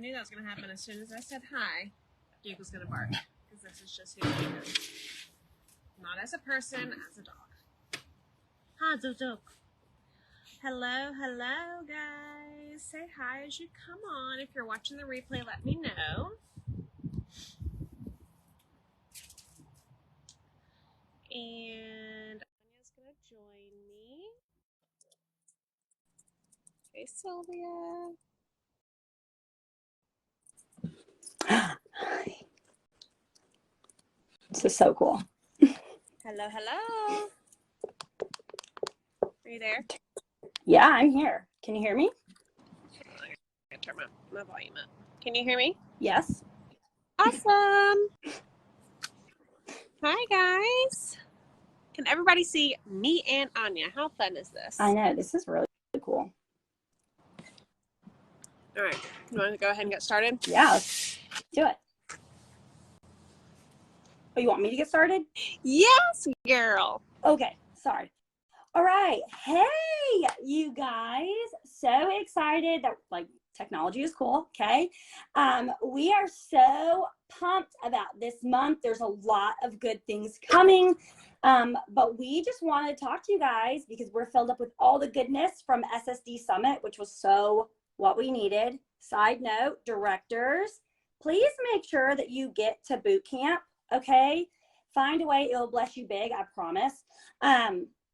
knew that was going to happen as soon as I said hi. Duke was going to bark because this is just who he is. Not as a person, as a dog. Hi, dog. Hello, guys. Say hi as you come on. If you're watching the replay, let me know. And Anya's going to join me. Hey, Sylvia. This is so cool. Hello. Are you there? Yeah, I'm here. Can you hear me? I'm going to turn my volume up. Can you hear me? Yes. Awesome. Hi, guys. Can everybody see me and Anya? How fun is this? I know. This is really cool. All right. You want to go ahead and get started? Yeah, let's do it. Oh, you want me to get started? Yes, girl. Okay. Sorry. All right. Hey, you guys. So excited that, technology is cool. Okay. We are so pumped about this month. There's a lot of good things coming. But we just want to talk to you guys because we're filled up with all the goodness from SSD Summit, which was so what we needed. Side note, directors, please make sure that you get to boot camp. Okay. Find a way. It'll bless you big. I promise.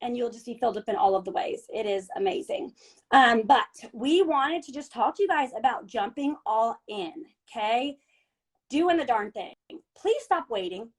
And you'll just be filled up in all of the ways. It is amazing. But we wanted to just talk to you guys about jumping all in, okay? Doing the darn thing. Please stop waiting.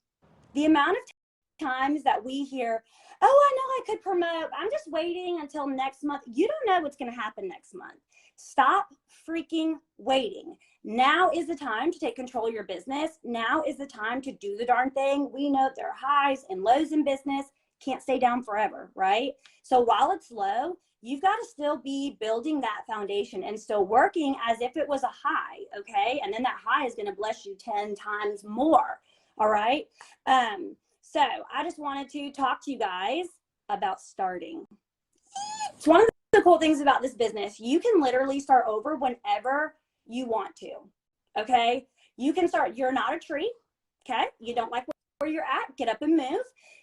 The amount of times that we hear, oh, I know I could promote. I'm just waiting until next month. You don't know what's going to happen next month. Stop freaking waiting. Now is the time to take control of your business. Now is the time to do the darn thing. We know there are highs and lows in business. Can't stay down forever, right? So while it's low, you've got to still be building that foundation and still working as if it was a high, okay? And then that high is going to bless you 10 times more, all right? So I just wanted to talk to you guys about starting. It's one of the cool things about this business. You can literally start over whenever you want to, okay? You can start. You're not a tree, okay? You don't like where you're at, get up and move.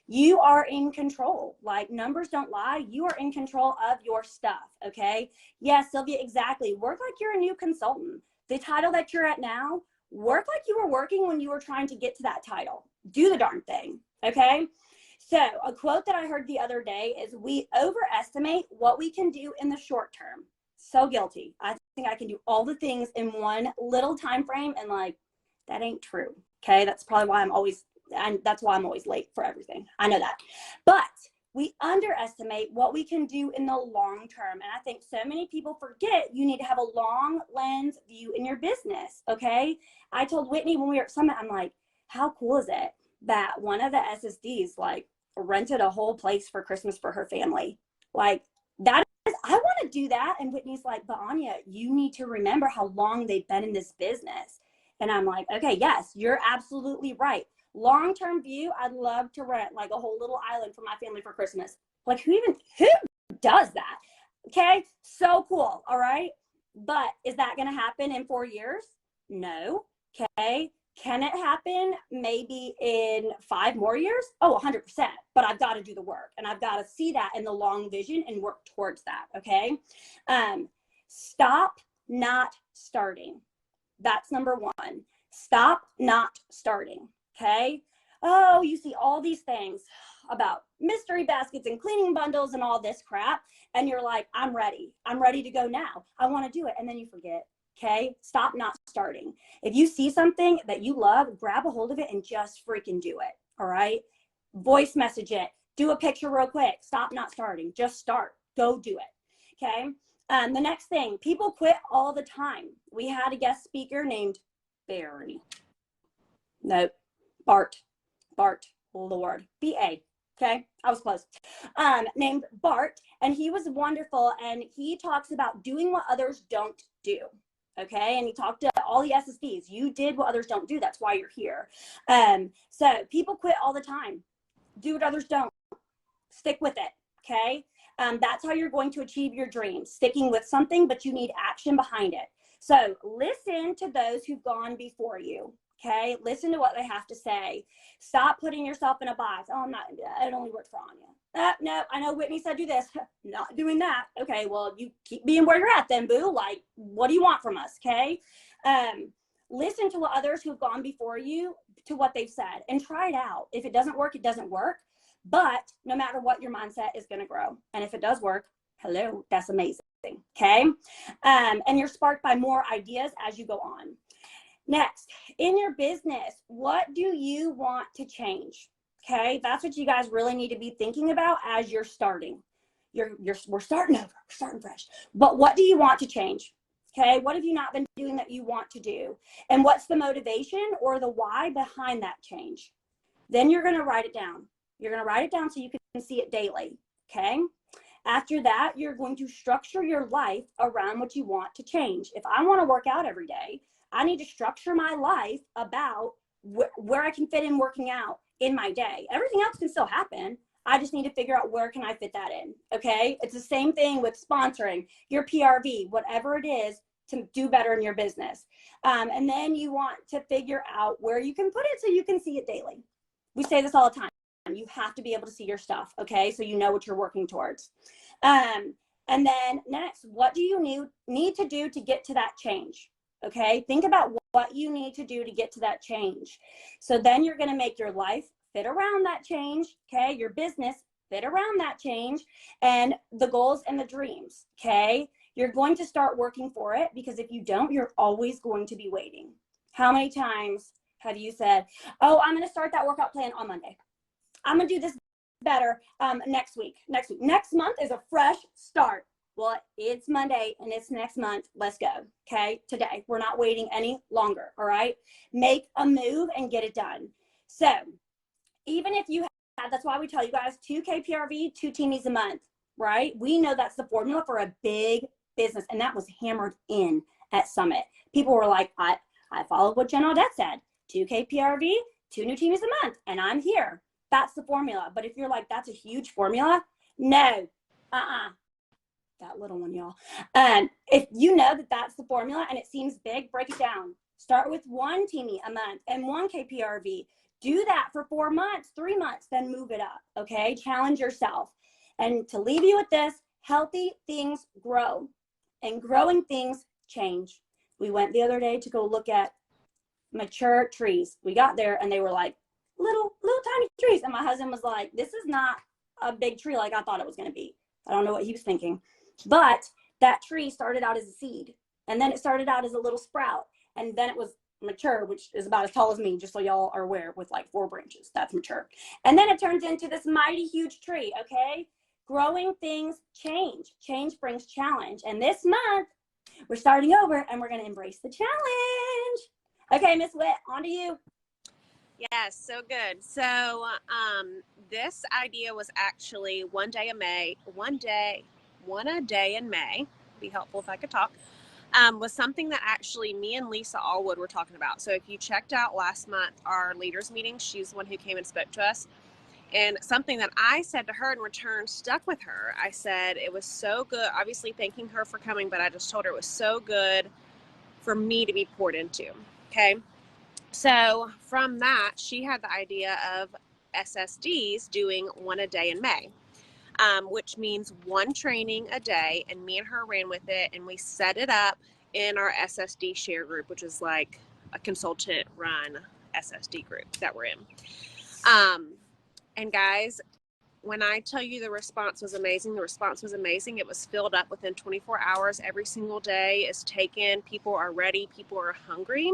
You are in control. Like, numbers don't lie. You are in control of your stuff, okay? Yes, Sylvia, exactly. Work like you're a new consultant. The title that you're at now, work like you were working when you were trying to get to that title. Do the darn thing, okay? So a quote that I heard the other day is, we overestimate what we can do in the short term. So guilty. I think I can do all the things in one little time frame, and that ain't true, okay? That's probably why I'm always late for everything. I know that. But we underestimate what we can do in the long term. And I think so many people forget you need to have a long lens view in your business, okay? I told Whitney when we were at Summit, I'm like, how cool is it that one of the SSDs rented a whole place for Christmas for her family? That is, I want to do that. And Whitney's like, but Anya, you need to remember how long they've been in this business. And I'm like, okay, yes, you're absolutely right. Long-term view, I'd love to rent a whole little island for my family for Christmas. Who does that? Okay, so cool. All right, but is that going to happen in 4 years? No. Okay, can it happen maybe in 5 more years? Oh, 100%. But I've got to do the work, and I've got to see that in the long vision and work towards that. Okay, stop not starting. That's number one. Stop not starting. Okay. Oh, you see all these things about mystery baskets and cleaning bundles and all this crap. And you're like, I'm ready. I'm ready to go now. I want to do it. And then you forget. Okay. Stop not starting. If you see something that you love, grab a hold of it and just freaking do it. All right. Voice message it. Do a picture real quick. Stop not starting. Just start. Go do it. Okay. The next thing, people quit all the time. We had a guest speaker named Barry. Nope. Bart, Lord, B-A, okay? I was close. Named Bart, and he was wonderful, and he talks about doing what others don't do, okay? And he talked to all the SSDs. You did what others don't do. That's why you're here. So people quit all the time. Do what others don't. Stick with it, okay? That's how you're going to achieve your dreams, sticking with something, but you need action behind it. So listen to those who've gone before you. Okay, listen to what they have to say. Stop putting yourself in a box. Oh, it only worked for Anya. No, I know Whitney said do this. Not doing that. Okay, well, you keep being where you're at then, boo. Like, what do you want from us? Okay. Listen to what others who've gone before you, to what they've said, and try it out. If it doesn't work, it doesn't work. But no matter what, your mindset is going to grow. And if it does work, hello, that's amazing. Okay. And you're sparked by more ideas as you go on. Next, in your business, what do you want to change? Okay, that's what you guys really need to be thinking about as you're starting. We're starting over, we're starting fresh. But what do you want to change? Okay, what have you not been doing that you want to do? And what's the motivation or the why behind that change? Then you're going to write it down. You're going to write it down so you can see it daily. Okay. After that, you're going to structure your life around what you want to change. If I want to work out every day, I need to structure my life about where I can fit in working out in my day. Everything else can still happen. I just need to figure out where can I fit that in. Okay. It's the same thing with sponsoring, your PRV, whatever it is, to do better in your business. And then you want to figure out where you can put it so you can see it daily. We say this all the time. You have to be able to see your stuff. Okay. So you know what you're working towards. And then next, what do you need to do to get to that change? Okay. Think about what you need to do to get to that change. So then you're going to make your life fit around that change. Okay. Your business fit around that change, and the goals and the dreams. Okay. You're going to start working for it, because if you don't, you're always going to be waiting. How many times have you said, oh, I'm going to start that workout plan on Monday. I'm going to do this better next week. Next month is a fresh start. Well, it's Monday and it's next month. Let's go. Okay. Today, we're not waiting any longer. All right. Make a move and get it done. So even if you have, that's why we tell you guys 2K PRV, 2 Teamies a month, right? We know that's the formula for a big business. And that was hammered in at Summit. People were like, I followed what Jen Audette said, 2K PRV, 2 new Teamies a month, and I'm here. That's the formula. But if you're like, that's a huge formula, no, that little one, y'all. If you know that that's the formula and it seems big, break it down. Start with 1 Teamie a month and 1K PRV. Do that for 4 months, 3 months, then move it up. Okay. Challenge yourself. And to leave you with this, healthy things grow, and growing things change. We went the other day to go look at mature trees. We got there and they were like little tiny trees. And my husband was like, this is not a big tree like I thought it was going to be. I don't know what he was thinking. But that tree started out as a seed, and then it started out as a little sprout, and then it was mature, which is about as tall as me, just so y'all are aware, with like 4 branches. That's mature. And then it turns into this mighty huge tree. Okay. Growing things change. Change brings challenge. And this month we're starting over and we're going to embrace the challenge. Okay, Miss Witt, on to you. Yes, so good. So this idea was actually one a day in May. Be helpful if I could talk. Was something that actually me and Lisa Allwood were talking about. So if you checked out last month, our leaders meeting, she's the one who came and spoke to us. And something that I said to her in return stuck with her. I said it was so good, obviously thanking her for coming, but I just told her it was so good for me to be poured into. Okay. So from that, she had the idea of SSDs doing 1 a day in May, which means 1 training a day. And me and her ran with it, and we set it up in our SSD share group, which is like a consultant run SSD group that we're in. And guys, when I tell you the response was amazing, It was filled up within 24 hours. Every single day is taken. People are ready. People are hungry.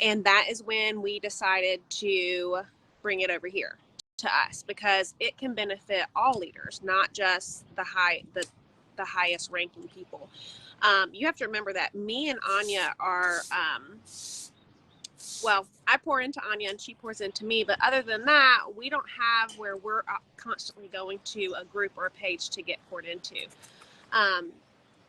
And that is when we decided to bring it over here to us, because it can benefit all leaders, not just the highest ranking people. You have to remember that me and Anya are, I pour into Anya and she pours into me. But other than that, we don't have where we're constantly going to a group or a page to get poured into.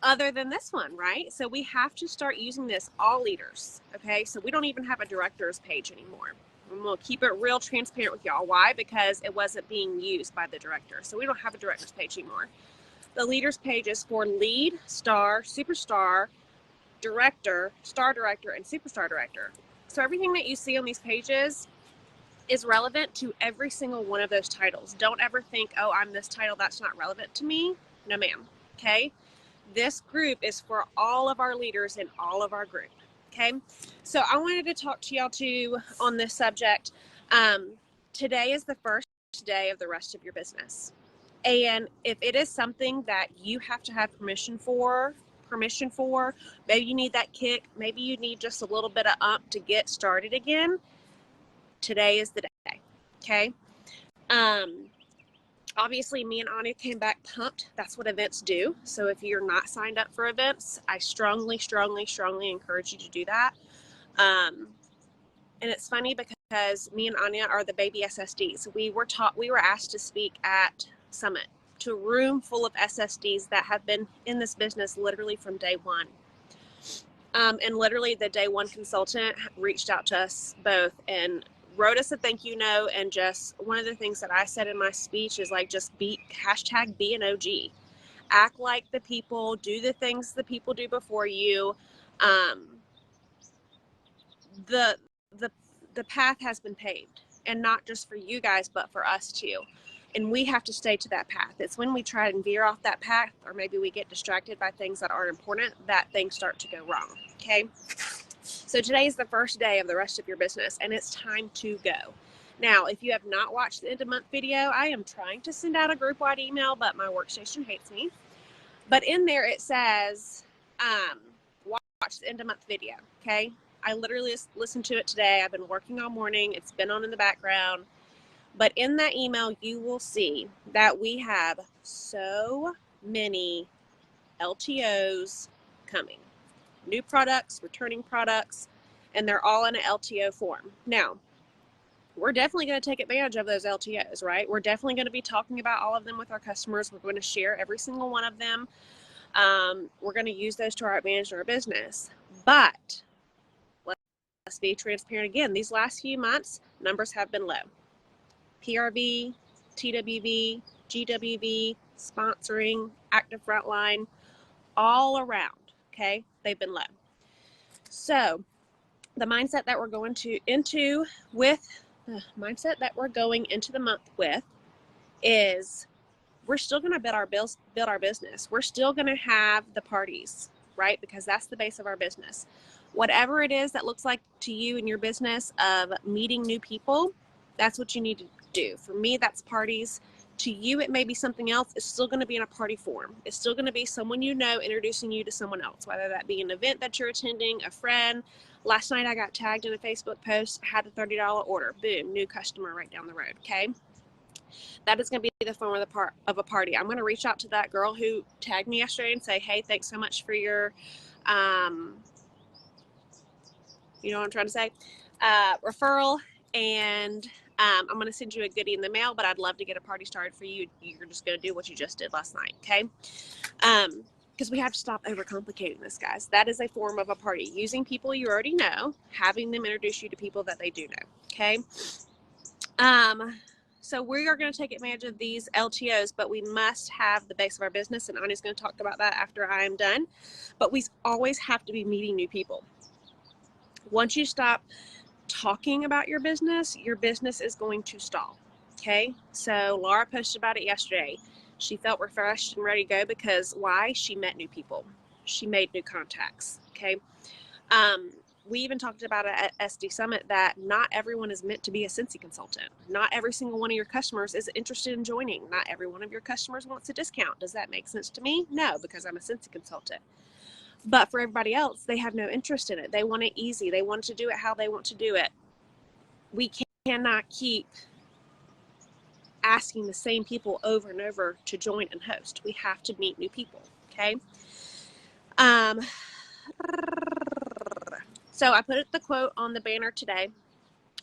Other than this one, right? So we have to start using this, all leaders. Okay. So we don't even have a director's page anymore. And we'll keep it real transparent with y'all. Why? Because it wasn't being used by the director. So we don't have a director's page anymore. The leaders page is for lead, star, superstar, director, star director, and superstar director. So everything that you see on these pages is relevant to every single one of those titles. Don't ever think, oh, I'm this title, that's not relevant to me. No, ma'am. Okay? This group is for all of our leaders in all of our group. Okay? So I wanted to talk to y'all too on this subject. Today is the first day of the rest of your business. And if it is something that you have to have permission for, maybe you need that kick, maybe you need just a little bit of to get started again, today is the day. Okay? Obviously, me and Anya came back pumped. That's what events do. So if you're not signed up for events, I strongly, strongly, strongly encourage you to do that. And it's funny because me and Anya are the baby SSDs. We were asked to speak at Summit to a room full of SSDs that have been in this business literally from day one. And literally the day one consultant reached out to us both and wrote us a thank you note. And just one of the things that I said in my speech is like, just hashtag be an OG. Act like the people, do the things the people do before you. The path has been paved, and not just for you guys, but for us too. And we have to stay to that path. It's when we try and veer off that path, or maybe we get distracted by things that aren't important, that things start to go wrong. Okay? So today is the first day of the rest of your business, and it's time to go. Now, if you have not watched the end of month video, I am trying to send out a group-wide email, but my workstation hates me. But in there it says, watch the end of month video, okay? I literally listened to it today. I've been working all morning. It's been on in the background. But in that email, you will see that we have so many LTOs coming. New products, returning products, and they're all in an LTO form. Now, we're definitely going to take advantage of those LTOs, right? We're definitely going to be talking about all of them with our customers. We're going to share every single one of them. We're going to use those to our advantage in our business. But let's be transparent again. These last few months, numbers have been low. PRV, TWV, GWV, sponsoring, active frontline, all around, okay? They've been low. So the mindset that we're going into the month with is we're still going to build our business. We're still going to have the parties, right? Because that's the base of our business. Whatever it is that looks like to you in your business of meeting new people, that's what you need to do. For me, that's parties. To you, it may be something else. It's still going to be in a party form. It's still going to be someone you know introducing you to someone else, whether that be an event that you're attending, a friend. Last night I got tagged in a Facebook post, had a $30 order. Boom, new customer right down the road, okay? That is going to be the form of a party. I'm going to reach out to that girl who tagged me yesterday and say, hey, thanks so much for your, you know what I'm trying to say, referral. And I'm going to send you a goodie in the mail, but I'd love to get a party started for you. You're just going to do what you just did last night, okay? Because we have to stop overcomplicating this, guys. That is a form of a party. Using people you already know, having them introduce you to people that they do know, okay? So we are going to take advantage of these LTOs, but we must have the base of our business, and Anya's going to talk about that after I am done. But we always have to be meeting new people. Once you stop talking about your business is going to stall, okay? So Laura posted about it yesterday. She felt refreshed and ready to go because why? She met new people. She made new contacts, okay? We even talked about it at SD Summit that not everyone is meant to be a Scentsy consultant. Not every single one of your customers is interested in joining. Not every one of your customers wants a discount. Does that make sense to me? No, because I'm a Scentsy consultant. But for everybody else, they have no interest in it. They want it easy. They want to do it how they want to do it. We cannot keep asking the same people over and over to join and host. We have to meet new people, okay? So I put the quote on the banner today,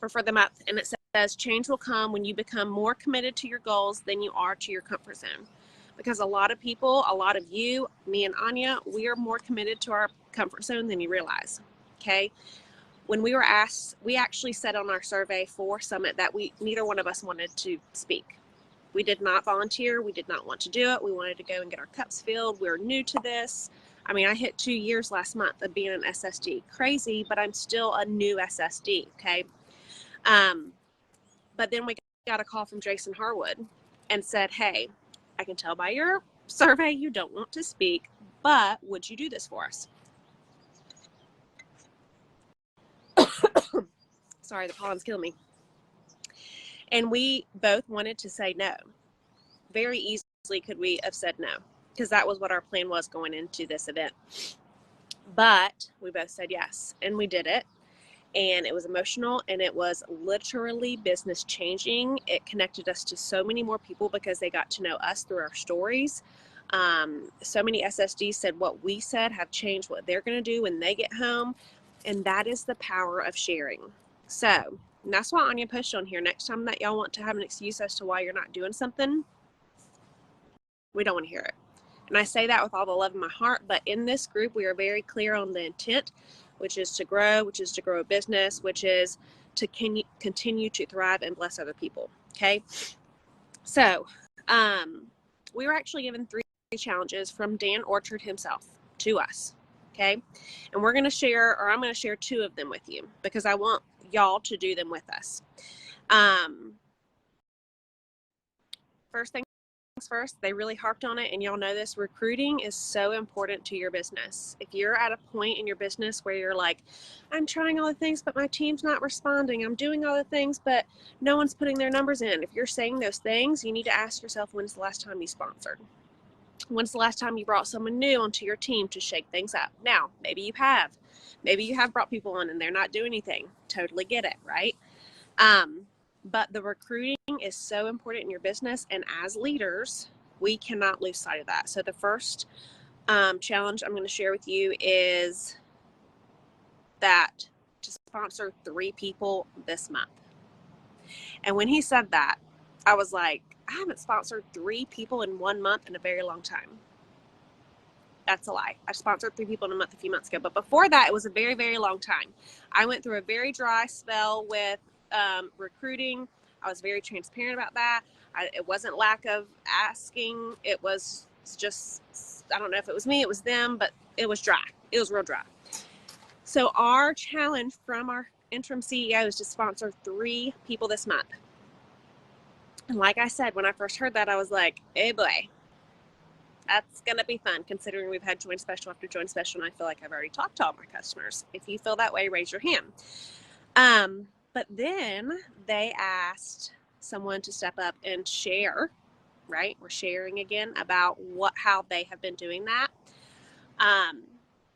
or for the month, and it says, change will come when you become more committed to your goals than you are to your comfort zone. Because a lot of people, a lot of you, me and Anya, we are more committed to our comfort zone than you realize, okay? When we were asked, we actually said on our survey for Summit that neither one of us wanted to speak. We did not volunteer. We did not want to do it. We wanted to go and get our cups filled. We're new to this. I mean, I hit 2 years last month of being an SSD. Crazy, but I'm still a new SSD, okay? But then we got a call from Jason Harwood and said, hey, I can tell by your survey you don't want to speak, but would you do this for us? Sorry, the pollen's killing me. And we both wanted to say no. Very easily could we have said no, because that was what our plan was going into this event. But we both said yes, and we did it. And it was emotional, and it was literally business changing. It connected us to so many more people because they got to know us through our stories. So many SSDs said what we said have changed what they're going to do when they get home. And that is the power of sharing. So that's why Anya pushed on here. Next time that y'all want to have an excuse as to why you're not doing something, we don't want to hear it. And I say that with all the love in my heart, but in this group, we are very clear on the intent, which is to grow, which is to grow a business, which is to continue to thrive and bless other people. Okay. So, we were actually given 3 challenges from Dan Orchard himself to us. Okay. And we're going to share, or I'm going to share 2 of them with you because I want y'all to do them with us. First thing first, they really harped on it, and y'all know this, recruiting is so important to your business. If you're at a point in your business where you're like, I'm trying all the things, but my team's not responding, I'm doing all the things, but no one's putting their numbers in. If you're saying those things, you need to ask yourself, when's the last time you sponsored? When's the last time you brought someone new onto your team to shake things up? Now, maybe you have brought people on and they're not doing anything. Totally get it, right? But the recruiting is so important in your business, and as leaders, we cannot lose sight of that. So the first challenge I'm going to share with you is that to sponsor 3 people this month. And when he said that, I was like, I haven't sponsored 3 people in 1 month in a very long time. That's a lie. I sponsored 3 people in a month a few months ago. But before that, it was a very, very long time. I went through a very dry spell with recruiting. I was very transparent about that. It wasn't lack of asking. It was just, I don't know if it was me, it was them, but it was dry. It was real dry. So our challenge from our interim CEO is to sponsor 3 people this month. And like I said, when I first heard that, I was like, hey boy, that's going to be fun, considering we've had joint special after joint special, and I feel like I've already talked to all my customers. If you feel that way, raise your hand. But then they asked someone to step up and share, right? We're sharing again about how they have been doing that.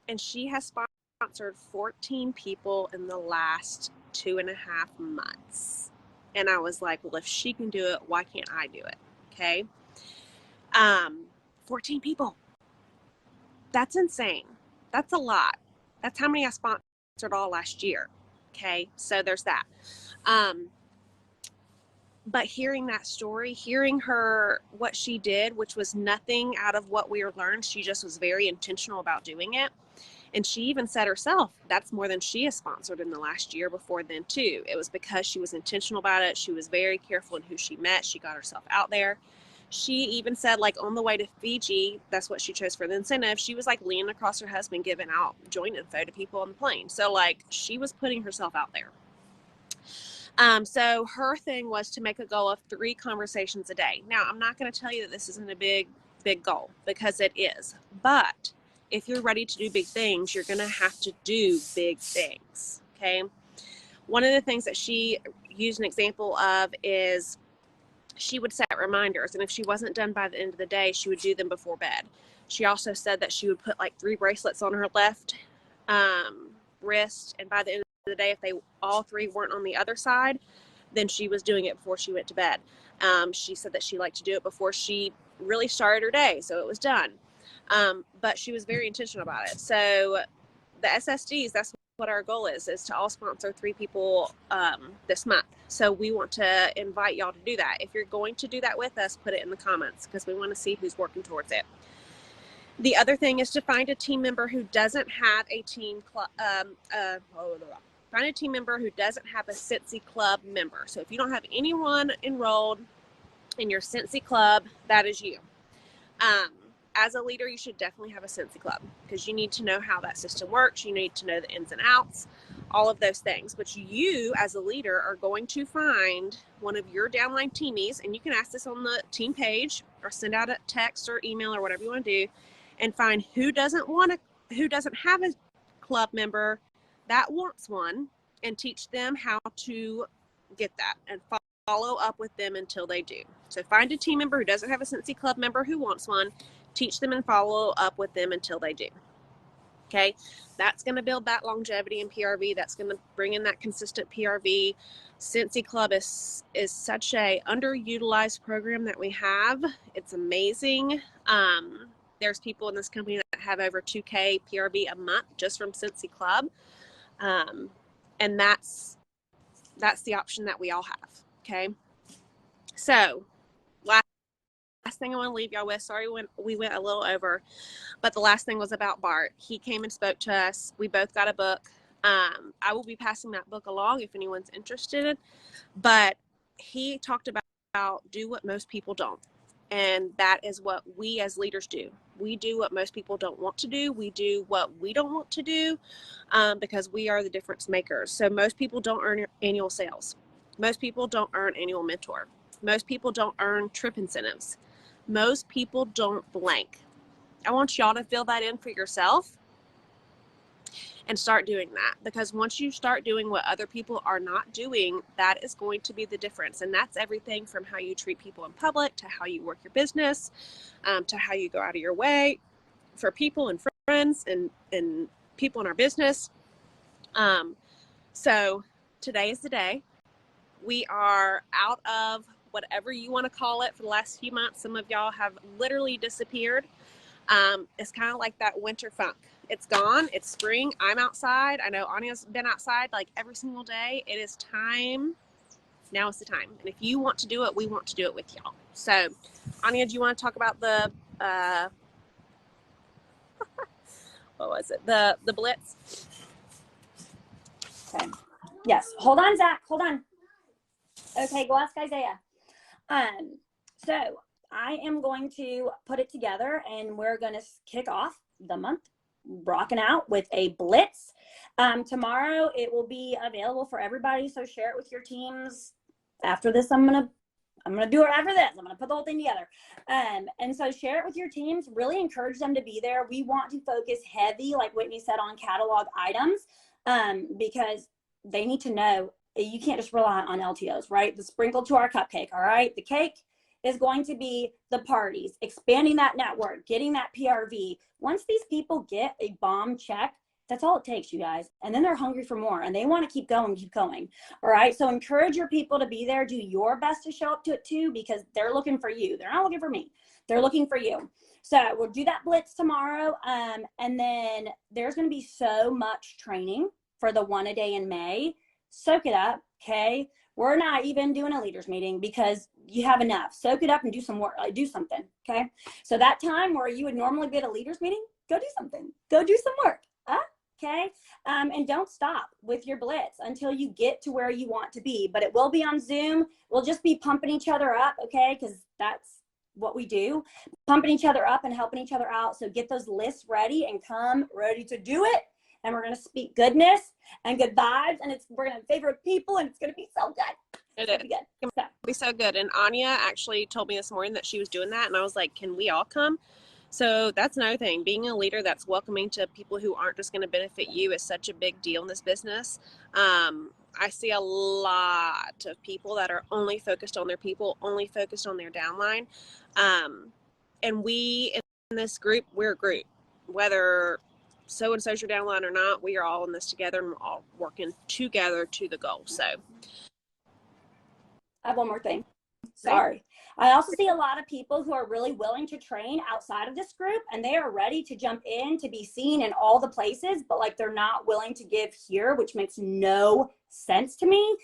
And she has sponsored 14 people in the last 2.5 months. And I was like, well, if she can do it, why can't I do it? Okay. 14 people. That's insane. That's a lot. That's how many I sponsored all last year. Okay. So there's that. But hearing that story, hearing her, what she did, which was nothing out of what we learned, she just was very intentional about doing it. And she even said herself, that's more than she has sponsored in the last year before then too. It was because she was intentional about it. She was very careful in who she met. She got herself out there. She even said, like, on the way to Fiji, that's what she chose for the incentive. She was like leaning across her husband, giving out joint info to people on the plane. So like, she was putting herself out there. So her thing was to make a goal of 3 conversations a day. Now, I'm not going to tell you that this isn't a big goal, because it is. But if you're ready to do big things, you're going to have to do big things. Okay. One of the things that she used an example of is she would set reminders. And if she wasn't done by the end of the day, she would do them before bed. She also said that she would put like 3 bracelets on her left wrist. And by the end of the day, if they all 3 weren't on the other side, then she was doing it before she went to bed. She said that she liked to do it before she really started her day, so it was done. But she was very intentional about it. So the SSDs, that's what our goal is to all sponsor 3 people this month. So we want to invite y'all to do that. If you're going to do that with us, put it in the comments, because we want to see who's working towards it. The other thing is to find a team member who doesn't have a find a team member who doesn't have a Scentsy Club member. So if you don't have anyone enrolled in your Scentsy Club, that is you. as a leader, you should definitely have a Scentsy Club because you need to know how that system works. You need to know the ins and outs, all of those things. But you, as a leader, are going to find one of your downline teamies, and you can ask this on the team page or send out a text or email or whatever you want to do, and find who doesn't have a club member that wants one, and teach them how to get that and follow up with them until they do. So find a team member who doesn't have a Scentsy Club member who wants one, teach them and follow up with them until they do. Okay, that's going to build that longevity in PRV. That's going to bring in that consistent PRV. Scentsy Club is such a underutilized program that we have. It's amazing. There's people in this company that have over 2K PRV a month just from Scentsy Club. And that's the option that we all have. Okay. So last thing I want to leave y'all with, sorry when we went a little over, but the last thing was about Bart. He came and spoke to us. We both got a book. I will be passing that book along if anyone's interested, but he talked about do what most people don't. And that is what we as leaders do. We do what most people don't want to do. We do what we don't want to do because we are the difference makers. So most people don't earn annual sales. Most people don't earn annual mentor. Most people don't earn trip incentives. Most people don't blank. I want y'all to fill that in for yourself and start doing that, because once you start doing what other people are not doing, that is going to be the difference. And that's everything from how you treat people in public to how you work your business, to how you go out of your way for people and friends and people in our business. So today is the day. We are out of whatever you want to call it for the last few months. Some of y'all have literally disappeared. It's kind of like that winter funk. It's gone. It's spring. I'm outside. I know Anya's been outside like every single day. It is time. Now is the time. And if you want to do it, we want to do it with y'all. So, Anya, do you want to talk about the, what was it? The Blitz? Okay. Yes. Hold on, Zach. Hold on. Okay, go ask Isaiah. So I am going to put it together, and we're going to kick off the month rocking out with a Blitz. Tomorrow it will be available for everybody, so share it with your teams. After this, I'm gonna do it after this. I'm gonna put the whole thing together. And so share it with your teams. Really encourage them to be there. We want to focus heavy, like Whitney said, on catalog items, because they need to know you can't just rely on LTOs, right? The sprinkle to our cupcake, all right? The cake is going to be the parties, expanding that network, getting that PRV. Once these people get a bomb check, that's all it takes, you guys. And then they're hungry for more, and they want to keep going, all right? So encourage your people to be there. Do your best to show up to it too, because they're looking for you. They're not looking for me. They're looking for you. So we'll do that Blitz tomorrow. And then there's going to be so much training for the 1 a day in May. Soak it up, okay? We're not even doing a leaders meeting because you have enough. Soak it up and do some work, do something, okay? So that time where you would normally be at a leaders meeting, go do something. Go do some work, okay? And don't stop with your Blitz until you get to where you want to be. But it will be on Zoom. We'll just be pumping each other up, okay? Because that's what we do, pumping each other up and helping each other out. So get those lists ready and come ready to do it. And we're going to speak goodness and good vibes, and we're going to have favorite people, and it's going to be so good. It's going to be so good. And Anya actually told me this morning that she was doing that, and I was like, can we all come? So that's another thing. Being a leader that's welcoming to people who aren't just going to benefit you is such a big deal in this business. I see a lot of people that are only focused on their people, only focused on their downline. And we, in this group, we're a group. Whether so-and-so's your downline or not, we are all in this together, and we're all working together to the goal. So I have one more thing. Sorry. I also see a lot of people who are really willing to train outside of this group, and they are ready to jump in to be seen in all the places, but like they're not willing to give here, which makes no sense to me.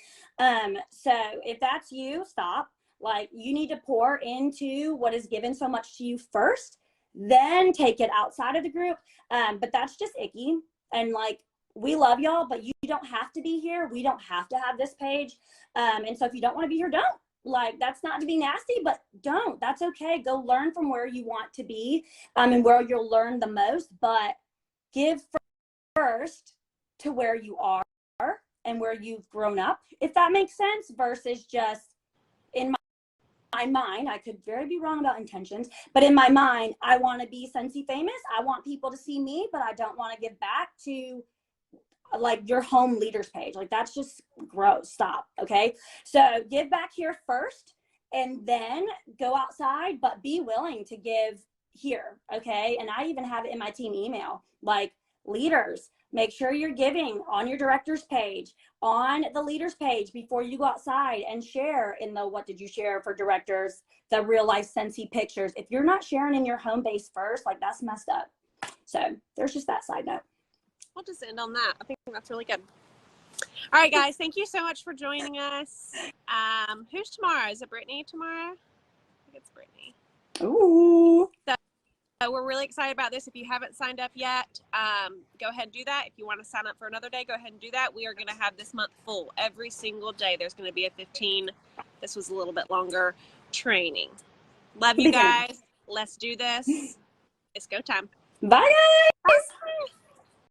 So if that's you, stop. Like, you need to pour into what is given so much to you first, then take it outside of the group. But that's just icky. And like, we love y'all, but you don't have to be here. We don't have to have this page. And so if you don't want to be here, don't. Like, that's not to be nasty, but don't. That's okay. Go learn from where you want to be, and where you'll learn the most. But give first to where you are and where you've grown up, if that makes sense, versus just in my mind, I could very be wrong about intentions, but in my mind, I want to be Scentsy famous. I want people to see me, but I don't want to give back to like your home leaders page. Like, that's just gross. Stop. Okay. So give back here first and then go outside, but be willing to give here. Okay. And I even have it in my team email, like, leaders, make sure you're giving on your director's page, on the leaders page before you go outside, and share in the what did you share for directors, the real life Scentsy pictures. If you're not sharing in your home base first, like, that's messed up. So there's just that side note. We'll just end on that. I think that's really good. All right, guys. Thank you so much for joining us. Who's tomorrow? Is it Brittany tomorrow? I think it's Brittany. Ooh. So we're really excited about this. If you haven't signed up yet, go ahead and do that. If you want to sign up for another day, go ahead and do that. We are going to have this month full. Every single day there's going to be a 15. This was a little bit longer training. Love you guys. Let's do this. It's go time. Bye, guys.